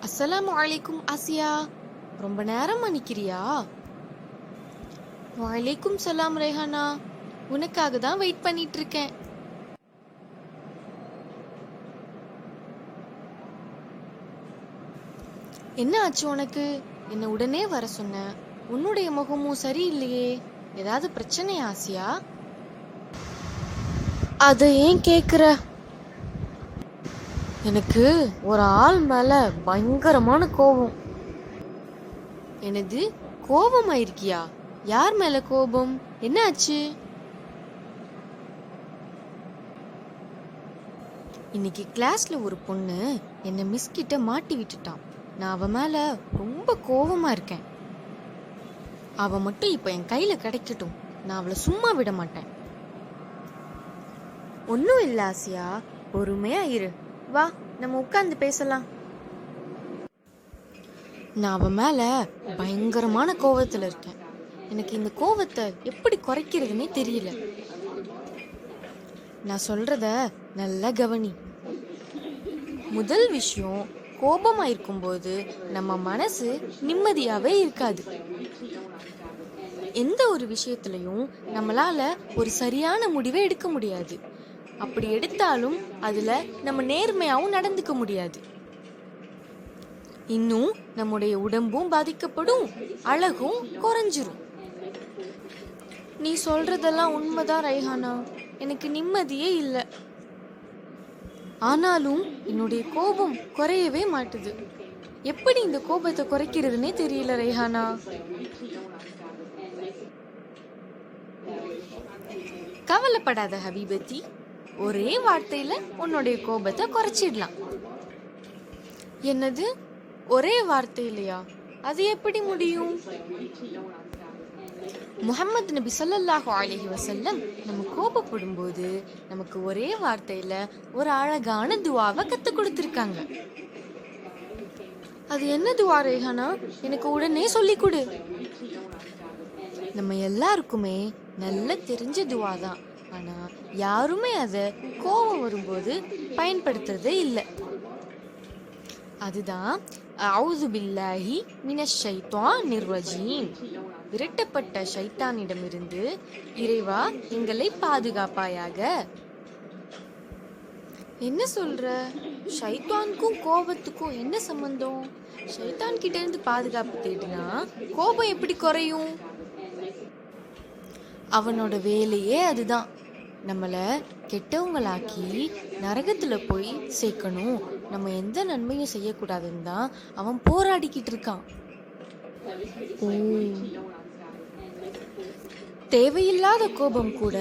அஸ்ஸலாமு அலைக்கும் ஆசியா, ரொம்ப நேரமா நிக்கிறியா? வலைக்கும் சலாம் ரெஹானா, உனக்காக தான் வெயிட் பண்ணிட்டு இருக்கேன். என்ன ஆச்சு உனக்கு? என்ன உடனே வர சொன்ன? உன்னுடைய முகமும் சரியில்லையே, ஏதாவது பிரச்சனையா ஆசியா? அதை ஏன் கேக்குற? எனக்கு ஒரு ஆள் மேல பயங்கரமான கோபம். எனது கோபமா இருக்கியா? யார் மேல கோபம்? என்ன ஆச்சு? இன்னைக்கு கிளாஸ்ல ஒரு பொண்ணு என்ன மிஸ் கிட்ட மாட்டி விட்டுட்டான். நான் அவ மேல ரொம்ப கோபமா இருக்கேன். அவ மட்டும் இப்ப என் கையில கிடைக்கட்டும், நான் அவளை சும்மா விட மாட்டேன். ஒன்னும் இல்ல ஆசியா, பொறுமையா இரு. வா, நம்ம உட்கார்ந்து பேசலாம். நான் அவ மேல பயங்கரமான கோவத்துல இருக்கேன். எனக்கு இந்த கோவத்தை எப்படி குறைக்கிறதுனே தெரியல. நான் சொல்றத நல்லா கவனி. முதல் விஷயம், கோபமா இருக்கும்போது நம்ம மனசு நிம்மதியாவே இருக்காது. எந்த ஒரு விஷயத்திலையும் நம்மளால ஒரு சரியான முடிவை எடுக்க முடியாது. அப்படி எடுத்தாலும் அதுல நம்ம நேர்மையாவும் நடந்துக்க முடியாது. இன்னும் நம்முடைய உடம்பும் பாதிக்கப்படும், அழகும் குறைஞ்சிரும். நீ சொல்றதெல்லாம் உண்மைதான் ரைஹானா, எனக்கு நிம்மதியே இல்லை. ஆனாலும் என்னுடைய கோபம் குறையவே மாட்டுது. எப்படி இந்த கோபத்தை குறைக்கிறதுனே தெரியல ரைஹானா. கவலைப்படாத ஹபீபத்தி, ஒரே வார்த்தையில உன்னுடைய கோபத்தை குறைச்சிடலாம். என்னது, ஒரே வார்த்தையிலையா? அது எப்படி முடியும்? முஹம்மது நபி ஸல்லல்லாஹு அலைஹி வஸல்லம் நம்ம கோபப்படும் போது நமக்கு ஒரே வார்த்தையில ஒரு அழகான துவாவை கத்து கொடுத்திருக்காங்க. அது என்ன துவா ரேஹானா? எனக்கு உடனே சொல்லி கொடு. நம்ம எல்லாருக்குமே நல்ல தெரிஞ்ச துவா தான், ஆனா யாருமே அதை கோபம் வரும்போது பயன்படுத்துறதே இல்லை. அதுதான் அஊது பில்லாஹி மினஷ் ஷைத்தானிர் ரஜீம், விரட்டப்பட்ட ஷைத்தானிடமிருந்து இறைவா எங்களை பாதுகாப்பாயாக. என்ன சொல்ற? ஷைத்தானுக்கும் கோபத்துக்கும் என்ன சம்பந்தம்? ஷைத்தான் கிட்ட இருந்து பாதுகாப்பு தேடினா கோபம் எப்படி குறையும்? அவனோட வேலையே அதுதான், நம்மள கெட்டவங்களாக்கி நரகத்துல போய் சேர்க்கணும். நம்ம எந்த நன்மையும் செய்யக்கூடாதுன்னு தான் அவன் போராடிக்கிட்டு இருக்கான். தேவையில்லாத கோபம் கூட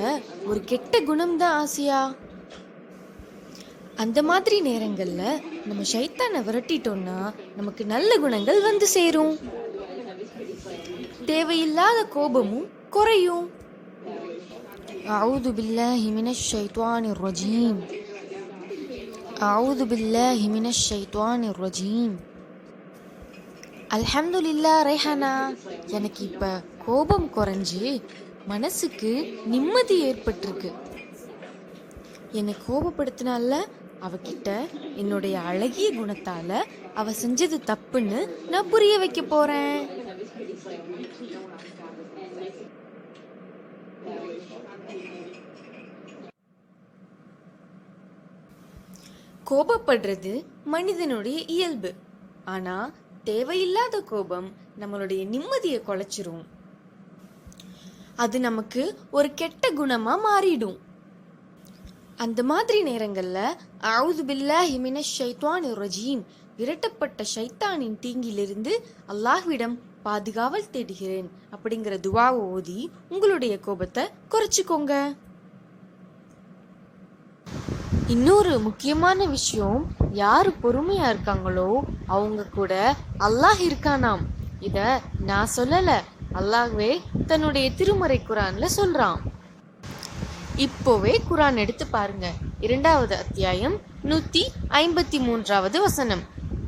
ஒரு கெட்ட குணம்தான் ஆசியா. அந்த மாதிரி நேரங்கள்ல நம்ம ஷைத்தானை விரட்டிட்டோம்னா நமக்கு நல்ல குணங்கள் வந்து சேரும். தேவையில்லாத கோபமும் குறையும். அஊது பில்லாஹி மினஷ் ஷைத்தானிர் ரஜீம், அஊது பில்லாஹி மினஷ் ஷைத்தானிர் ரஜீம். அல்ஹம்துலில்லாஹ் ரெஹானா, எனக்கு இப்ப கோபம் குறைஞ்சு மனசுக்கு நிம்மதி ஏற்பட்டிருக்கு. என்னை கோபப்படுத்தினால அவகிட்ட என்னுடைய அழகிய குணத்தால அவ செஞ்சது தப்புன்னு நான் புரிய வைக்க போறேன். கோபப்படுறது மனிதனுடைய இயல்பு. ஆனா தேவையில்லாத கோபம் நம்மளுடைய நிம்மதியை குலைச்சிரும். அது நமக்கு ஒரு கெட்ட குணமா மாறிடும். அந்த மாதிரி நேரங்கள்ல அஊது பில்லாஹி மினஷ் ஷைத்தானிர் ரஜீம், விரட்டப்பட்ட ஷைத்தானின் தீங்கிலிருந்து அல்லாஹ்விடம் பாதுகாவல் தேடுகிறேன் அப்படிங்கிற துவாவை ஓதி உங்களுடைய கோபத்தை குறைச்சிக்கோங்க. இன்னொரு முக்கியமான விஷயம், யாரு பொறுமையா இருக்காங்களோ அவங்க கூட அல்லாஹ் இருக்கானாம். இத நான் சொல்லல, அல்லாஹ்வே தன்னுடைய திருமறை குர்ஆன்ல சொல்றான். இப்போவே குர்ஆன் எடுத்து பாருங்க, 2வது அத்தியாயம் 153வது வசனம்.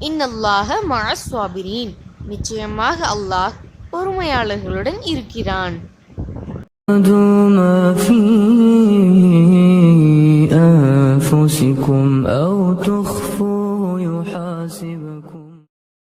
இன்னல்லாஹ மஅஸ் ஸாபிரீன், நிச்சயமாக அல்லாஹ் பொறுமையாளர்களுடன் இருக்கிறான். أنفسكم أو